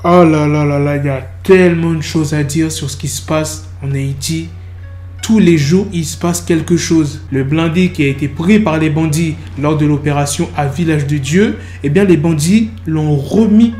Oh là là là là, il y a tellement de choses à dire sur ce qui se passe en Haïti. Tous les jours, il se passe quelque chose. Le blindé qui a été pris par les bandits lors de l'opération à Village de Dieu, eh bien les bandits l'ont remis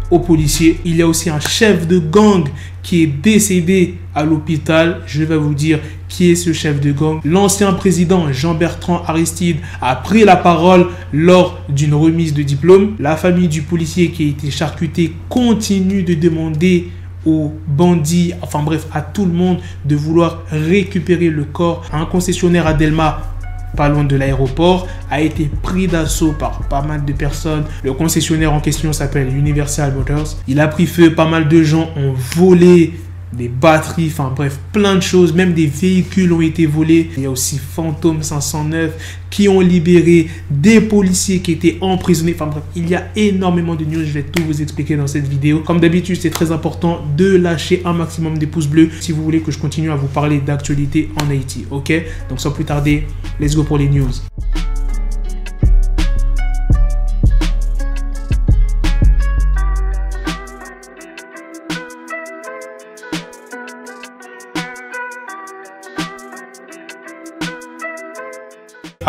aux policiers. Il y a aussi un chef de gang qui est décédé à l'hôpital. Je vais vous dire qui est ce chef de gang. L'ancien président Jean-Bertrand Aristide a pris la parole lors d'une remise de diplôme. La famille du policier qui a été charcuté continue de demander aux bandits, enfin bref, à tout le monde de vouloir récupérer le corps. Un concessionnaire à Delma, pas loin de l'aéroport, a été pris d'assaut par pas mal de personnes. Le concessionnaire en question s'appelle Universal Motors. Il a pris feu, pas mal de gens ont volé des batteries, enfin bref, plein de choses, même des véhicules ont été volés. Il y a aussi Fantôme 509 qui ont libéré des policiers qui étaient emprisonnés. Enfin bref, il y a énormément de news, je vais tout vous expliquer dans cette vidéo. Comme d'habitude, c'est très important de lâcher un maximum de pouces bleus si vous voulez que je continue à vous parler d'actualité en Haïti, ok? Donc sans plus tarder, let's go pour les news.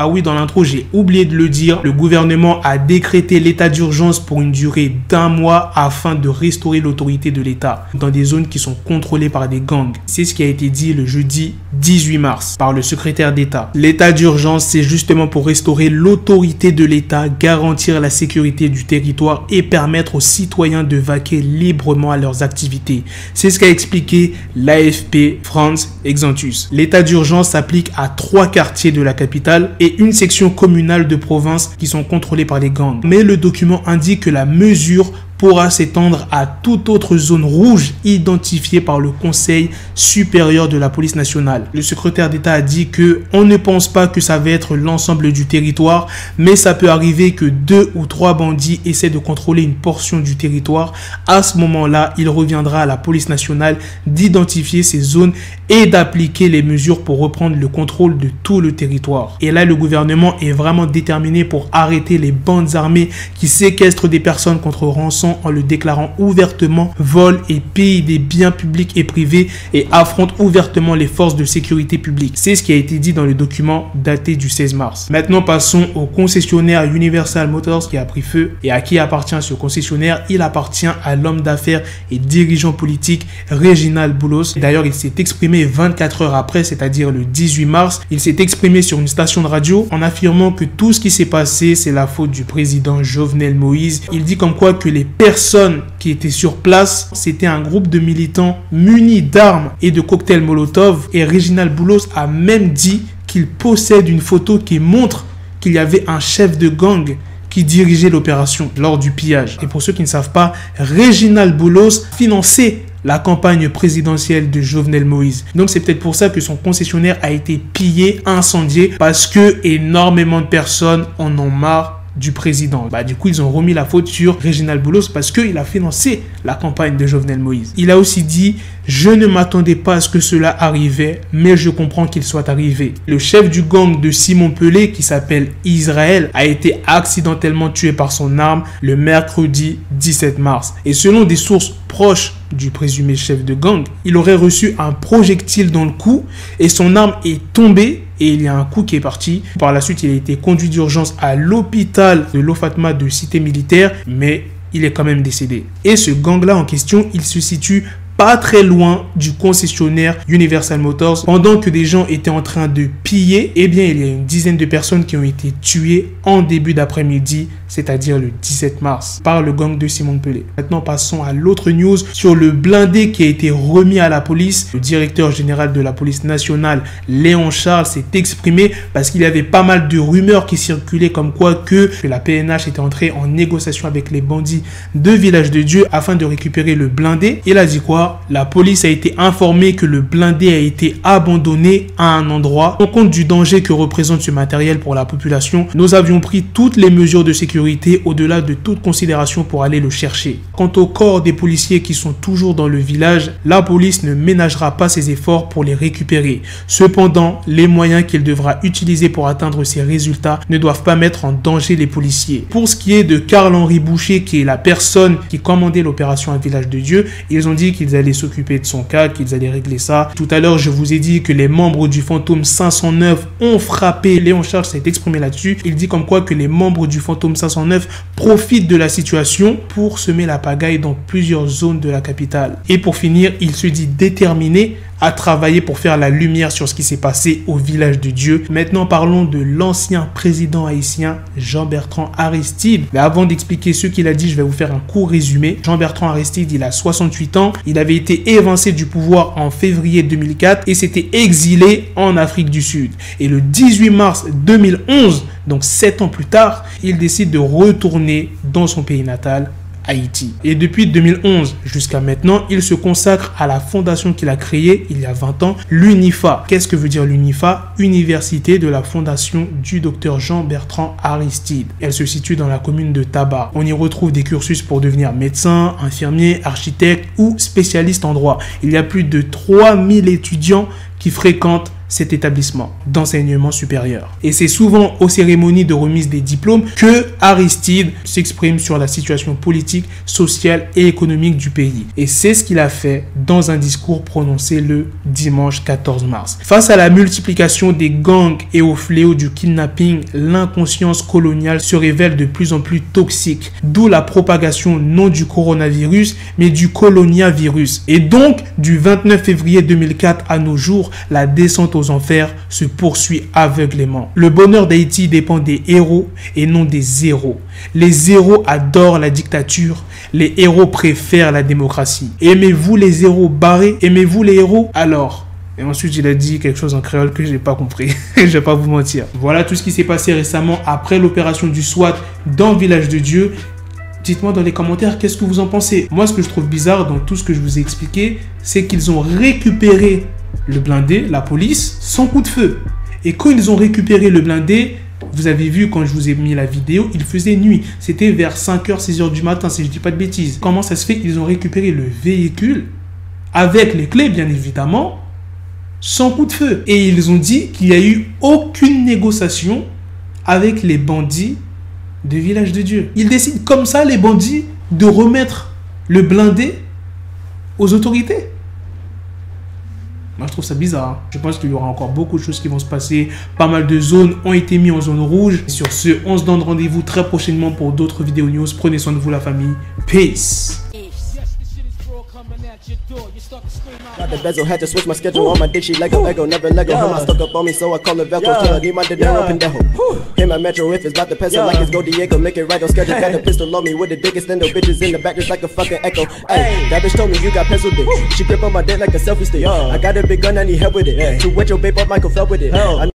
Ah oui, dans l'intro, j'ai oublié de le dire. Le gouvernement a décrété l'état d'urgence pour une durée d'1 mois afin de restaurer l'autorité de l'État dans des zones qui sont contrôlées par des gangs. C'est ce qui a été dit le jeudi 18 mars par le secrétaire d'État. L'état d'urgence, c'est justement pour restaurer l'autorité de l'État, garantir la sécurité du territoire et permettre aux citoyens de vaquer librement à leurs activités. C'est ce qu'a expliqué l'AFP France Exantus. L'état d'urgence s'applique à 3 quartiers de la capitale et une section communale de province qui sont contrôlées par les gangs. Mais le document indique que la mesure pourra s'étendre à toute autre zone rouge identifiée par le Conseil supérieur de la police nationale. Le secrétaire d'État a dit que on ne pense pas que ça va être l'ensemble du territoire, mais ça peut arriver que 2 ou 3 bandits essaient de contrôler une portion du territoire. À ce moment-là, il reviendra à la police nationale d'identifier ces zones et d'appliquer les mesures pour reprendre le contrôle de tout le territoire. Et là, le gouvernement est vraiment déterminé pour arrêter les bandes armées qui séquestrent des personnes contre rançon en le déclarant ouvertement vol et pillent des biens publics et privés et affrontent ouvertement les forces de sécurité publique. C'est ce qui a été dit dans le document daté du 16 mars. Maintenant, passons au concessionnaire Universal Motors qui a pris feu. Et à qui appartient ce concessionnaire? Il appartient à l'homme d'affaires et dirigeant politique Réginald Boulos. D'ailleurs, il s'est exprimé 24 heures après, c'est-à-dire le 18 mars. Il s'est exprimé sur une station de radio en affirmant que tout ce qui s'est passé, c'est la faute du président Jovenel Moïse. Il dit comme quoi que les personnes qui étaient sur place, c'était un groupe de militants munis d'armes et de cocktails Molotov. Et Réginald Boulos a même dit qu'il possède une photo qui montre qu'il y avait un chef de gang qui dirigeait l'opération lors du pillage. Et pour ceux qui ne savent pas, Réginald Boulos finançait la campagne présidentielle de Jovenel Moïse. Donc c'est peut-être pour ça que son concessionnaire a été pillé, incendié, parce que énormément de personnes en ont marre du président. Du coup, ils ont remis la faute sur Réginald Boulos parce qu'il a financé la campagne de Jovenel Moïse. Il a aussi dit « Je ne m'attendais pas à ce que cela arrivait, mais je comprends qu'il soit arrivé. » Le chef du gang de Simon-Pelé, qui s'appelle Israël, a été accidentellement tué par son arme le mercredi 17 mars. Et selon des sources proches du présumé chef de gang, il aurait reçu un projectile dans le cou et son arme est tombée et il y a un coup qui est parti. Par la suite, il a été conduit d'urgence à l'hôpital de l'Ofatma de Cité Militaire, mais il est quand même décédé. Et ce gang-là en question, il se situe pas très loin du concessionnaire Universal Motors. Pendant que des gens étaient en train de piller, eh bien, il y a une dizaine de personnes qui ont été tuées en début d'après-midi, c'est-à-dire le 17 mars, par le gang de Simon-Pelé. Maintenant, passons à l'autre news sur le blindé qui a été remis à la police. Le directeur général de la police nationale, Léon Charles, s'est exprimé parce qu'il y avait pas mal de rumeurs qui circulaient comme quoi que la PNH était entrée en négociation avec les bandits de Village de Dieu afin de récupérer le blindé. Il a dit quoi? fois, la police a été informée que le blindé a été abandonné à un endroit. En compte du danger que représente ce matériel pour la population, nous avions pris toutes les mesures de sécurité au-delà de toute considération pour aller le chercher. Quant au corps des policiers qui sont toujours dans le village, la police ne ménagera pas ses efforts pour les récupérer. Cependant, les moyens qu'elle devra utiliser pour atteindre ces résultats ne doivent pas mettre en danger les policiers. Pour ce qui est de Karl-Henri Boucher, qui est la personne qui commandait l'opération Un Village de Dieu, ils ont dit qu'ils allaient s'occuper de son cas, qu'ils allaient régler ça. Tout à l'heure, je vous ai dit que les membres du Fantôme 509 ont frappé. Léon Charles s'est exprimé là-dessus. Il dit comme quoi que les membres du Fantôme 509 profitent de la situation pour semer la pagaille dans plusieurs zones de la capitale. Et pour finir, il se dit déterminé à travailler pour faire la lumière sur ce qui s'est passé au Village de Dieu. Maintenant, parlons de l'ancien président haïtien Jean-Bertrand Aristide. Mais avant d'expliquer ce qu'il a dit, je vais vous faire un court résumé. Jean-Bertrand Aristide, il a 68 ans. Il avait été évincé du pouvoir en février 2004 et s'était exilé en Afrique du Sud. Et le 18 mars 2011, donc 7 ans plus tard, il décide de retourner dans son pays natal, Haïti. Et depuis 2011 jusqu'à maintenant, il se consacre à la fondation qu'il a créée il y a 20 ans, l'UNIFA. Qu'est-ce que veut dire l'UNIFA? Université de la fondation du docteur Jean-Bertrand Aristide. Elle se situe dans la commune de Tabar. On y retrouve des cursus pour devenir médecin, infirmier, architecte ou spécialiste en droit. Il y a plus de 3000 étudiants qui fréquentent cet établissement d'enseignement supérieur. Et c'est souvent aux cérémonies de remise des diplômes que Aristide s'exprime sur la situation politique, sociale et économique du pays. Et c'est ce qu'il a fait dans un discours prononcé le dimanche 14 mars. Face à la multiplication des gangs et au fléau du kidnapping, l'inconscience coloniale se révèle de plus en plus toxique, d'où la propagation non du coronavirus, mais du coloniavirus. Et donc, du 29 février 2004 à nos jours, la descente aux enfers se poursuit aveuglément. Le bonheur d'Haïti dépend des héros et non des zéros. Les héros adorent la dictature, les héros préfèrent la démocratie. Aimez-vous les héros barrés? Aimez-vous les héros? Alors, et ensuite, il a dit quelque chose en créole que je n'ai pas compris. Je vais pas vous mentir. Voilà tout ce qui s'est passé récemment après l'opération du SWAT dans le Village de Dieu. Dites-moi dans les commentaires qu'est-ce que vous en pensez. Moi, ce que je trouve bizarre dans tout ce que je vous ai expliqué, c'est qu'ils ont récupéré le blindé, la police, sans coup de feu. Et quand ils ont récupéré le blindé, vous avez vu quand je vous ai mis la vidéo, il faisait nuit. C'était vers 5h, 6h du matin, si je ne dis pas de bêtises. Comment ça se fait? Ils ont récupéré le véhicule, avec les clés bien évidemment, sans coup de feu. Et ils ont dit qu'il n'y a eu aucune négociation avec les bandits de Village de Dieu. Ils décident comme ça, les bandits, de remettre le blindé aux autorités. Moi, je trouve ça bizarre. Hein. Je pense qu'il y aura encore beaucoup de choses qui vont se passer. Pas mal de zones ont été mises en zone rouge. Et sur ce, on se donne rendez-vous très prochainement pour d'autres vidéos news. Prenez soin de vous, la famille. Peace. Got the bezel, had to switch my schedule on my dick, she like a Lego, never Lego. Him, I stuck up on me, so I call it Velcro. Till I need my dinero pendejo. Him, my metro, if it's about to peso, like it's Go Diego, make it right on schedule. Got the pistol on me with the dick, extend the bitches in the back, just like a fucking echo. Hey, that bitch told me you got pencil dick. She grip on my dick like a selfie stick. I got a big gun, I need help with it. To wet your babe up, Michael fell with it.